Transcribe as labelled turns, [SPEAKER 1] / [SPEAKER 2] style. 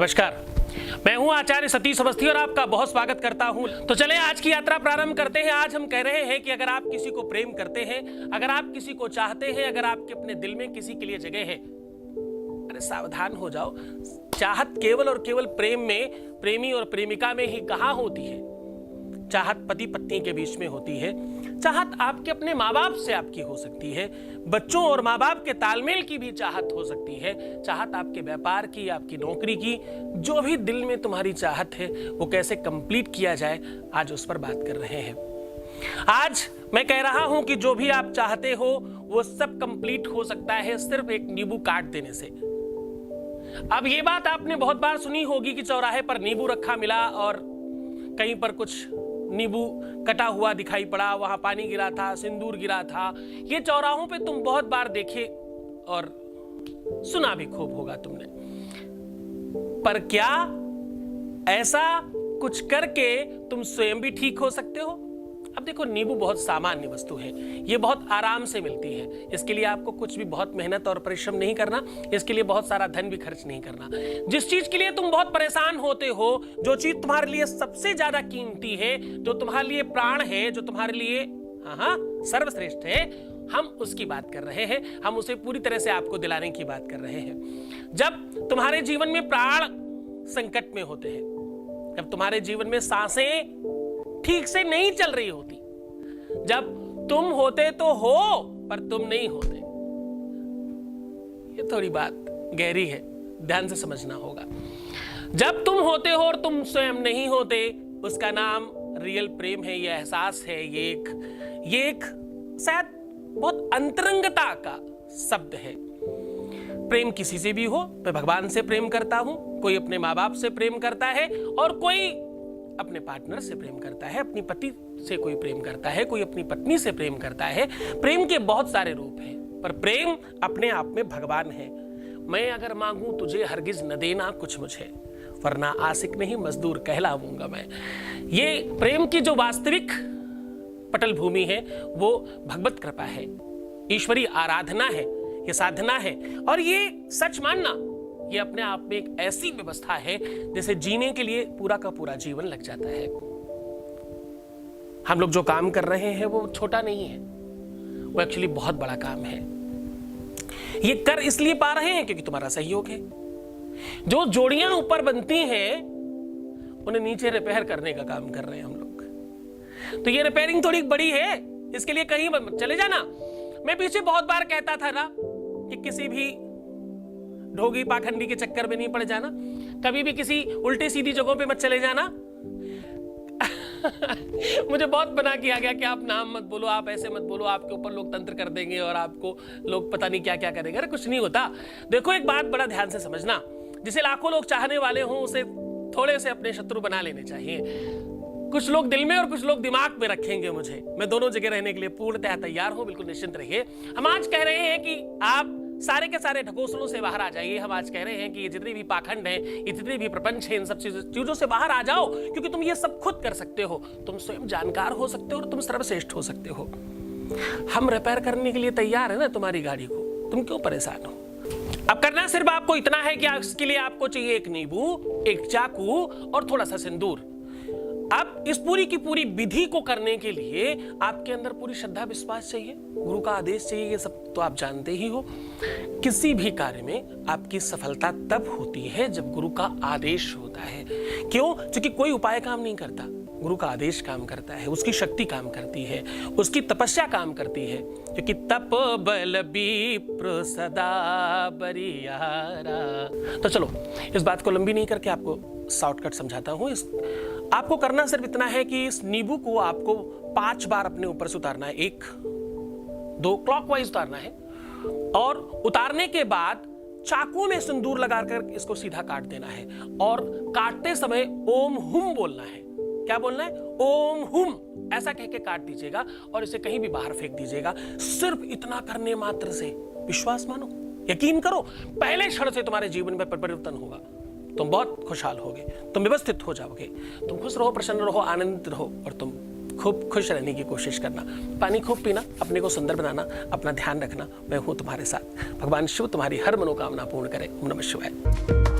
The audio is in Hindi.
[SPEAKER 1] नमस्कार, मैं हूं आचार्य सतीश अवस्थी और आपका बहुत स्वागत करता हूं। तो चलें आज की यात्रा प्रारंभ करते हैं। आज हम कह रहे हैं कि अगर आप किसी को प्रेम करते हैं, अगर आप किसी को चाहते हैं, अगर आपके अपने दिल में किसी के लिए जगह है, अरे सावधान हो जाओ। चाहत केवल और केवल प्रेम में, प्रेमी और प्रेमिका में ही कहां होती है। चाहत पति पत्नी के बीच में होती है। चाहत आपके अपने माँ बाप से आपकी हो सकती है। बच्चों और माँ बाप के तालमेल की भी चाहत हो सकती है। चाहत आपके व्यापार की, आपकी नौकरी की, जो भी दिल में तुम्हारी चाहत है वो कैसे कंप्लीट किया जाए, आज उस पर बात कर रहे हैं। आज मैं कह रहा हूं कि जो भी आप चाहते हो वो सब कंप्लीट हो सकता है सिर्फ एक नींबू काट देने से। अब ये बात आपने बहुत बार सुनी होगी कि चौराहे पर नींबू रखा मिला और कहीं पर कुछ नींबू कटा हुआ दिखाई पड़ा, वहां पानी गिरा था, सिंदूर गिरा था। ये चौराहों पे तुम बहुत बार देखे और सुना भी खूब होगा तुमने। पर क्या ऐसा कुछ करके तुम स्वयं भी ठीक हो सकते हो? अब देखो, नींबू बहुत सामान्य वस्तु है, ये बहुत आराम से मिलती है। इसके लिए आपको कुछ भी बहुत मेहनत और परिश्रम नहीं करना, इसके लिए बहुत सारा धन भी खर्च नहीं करना। जिस चीज के लिए तुम बहुत परेशान होते हो, जो चीज तुम्हारे लिए सबसे ज्यादा कीमती है, जो तुम्हारे लिए प्राण है, जो तुम्हारे लिए सर्वश्रेष्ठ है, हम उसकी बात कर रहे हैं। हम उसे पूरी तरह से आपको दिलाने की बात कर रहे हैं। जब तुम्हारे जीवन में प्राण संकट में होते हैं, जब तुम्हारे जीवन में सांसें ठीक से नहीं चल रही होती, जब तुम होते तो हो पर तुम नहीं होते, ये थोड़ी बात गहरी है, ध्यान से समझना होगा। जब तुम होते हो और तुम स्वयं नहीं होते, उसका नाम रियल प्रेम है, ये एहसास है, ये एक शायद बहुत अंतरंगता का शब्द है। प्रेम किसी से भी हो, मैं भगवान से प्रेम करता हूं, कोई अपने माँ बाप से प्रेम करता है और कोई अपने पार्टनर से प्रेम करता है, अपनी पति से कोई प्रेम करता है, कोई अपनी पत्नी से प्रेम करता है। प्रेम के बहुत सारे रूप हैं, पर प्रेम अपने आप में भगवान है। मैं अगर मांगूं तुझे हरगिज न देना कुछ मुझे, वरना आशिक नहीं मजदूर कहलाऊंगा मैं। ये प्रेम की जो वास्तविक पटल भूमि है वो भगवत कृपा है, ईश्वरीय आराधना है, ये साधना है। और ये सच मानना, ये अपने आप में एक ऐसी व्यवस्था है जिसे जीने के लिए पूरा का पूरा जीवन लग जाता है। हम लोग जो काम कर रहे हैं वो छोटा नहीं है, वो एक्चुअली बहुत बड़ा काम है। ये कर इसलिए पा रहे हैं क्योंकि तुम्हारा सहयोग है। जो जोड़ियां ऊपर बनती हैं उन्हें नीचे रिपेयर करने का काम कर रहे हैं हम लोग। तो ये रिपेयरिंग थोड़ी बड़ी है, इसके लिए कहीं चले जाना। मैं पीछे बहुत बार कहता था ना कि किसी भी ढोगी पाखंडी के चक्कर में नहीं पड़ जाना, कभी भी किसी उल्टी सीधी जगहों पे मत चले जाना। मुझे बहुत मना किया गया कि आप नाम मत बोलो, आप ऐसे मत बोलो, आपके ऊपर लोग तंत्र कर देंगे और आपको लोग पता नहीं क्या क्या करेंगे। अरे कुछ नहीं होता। देखो, एक बात बड़ा ध्यान से समझना, जिसे लाखों लोग चाहने वाले हों उसे थोड़े से अपने शत्रु बना लेने चाहिए। कुछ लोग दिल में और कुछ लोग दिमाग में रखेंगे मुझे। मैं दोनों जगह रहने के लिए पूर्णतः तैयार हूं, बिल्कुल निश्चिंत रहिए। हम आज कह रहे हैं कि आप सारे के सारे ढकोसलों से बाहर आ जाइए। हम आज कह रहे हैं कि ये जितने भी पाखंड हैं, ये जितने भी प्रपंच हैं, इन सब चीजों से बाहर आ जाओ, क्योंकि तुम ये सब खुद कर सकते हो। तुम स्वयं जानकार हो सकते हो और तुम सर्वश्रेष्ठ हो सकते हो। हम रिपेयर करने के लिए तैयार है ना तुम्हारी गाड़ी को, तुम क्यों परेशान हो? अब करना सिर्फ आपको इतना है कि इसके लिए आपको चाहिए एक नींबू, एक चाकू और थोड़ा सा सिंदूर। अब इस पूरी की पूरी विधि को करने के लिए आपके अंदर पूरी श्रद्धा विश्वास चाहिए, गुरु का आदेश चाहिए। ये सब तो आप जानते ही हो। किसी भी कार्य में आपकी सफलता तब होती है जब गुरु का आदेश होता है। क्यों? क्योंकि कोई उपाय काम नहीं करता, गुरु का आदेश काम करता है, उसकी शक्ति काम करती है, उसकी तपस्या काम करती है। क्योंकि तप बल विप्र सदा बरियारा। तो चलो, इस बात को लंबी नहीं करके आपको शॉर्टकट समझाता हूं। आपको करना सिर्फ इतना है कि इस नींबू को आपको 5 बार अपने ऊपर से उतारना है। 1 2 क्लॉकवाइज उतारना है और उतारने के बाद चाकू में सिंदूर लगाकर इसको सीधा काट देना है। और काटते समय ओम हुम बोलना है। क्या बोलना है? ओम हुम, ऐसा कह के काट दीजिएगा और इसे कहीं भी बाहर फेंक दीजिएगा। सिर्फ इतना करने मात्र से विश्वास मानो, यकीन करो, पहले क्षण से तुम्हारे जीवन में परिवर्तन होगा। तुम बहुत खुशहाल होगे, तुम व्यवस्थित हो जाओगे, तुम खुश रहो, प्रसन्न रहो, आनंदित रहो और तुम खूब खुश रहने की कोशिश करना। पानी खूब पीना, अपने को सुंदर बनाना, अपना ध्यान रखना। मैं हूं तुम्हारे साथ। भगवान शिव तुम्हारी हर मनोकामना पूर्ण करे। ओम नमः शिवाय।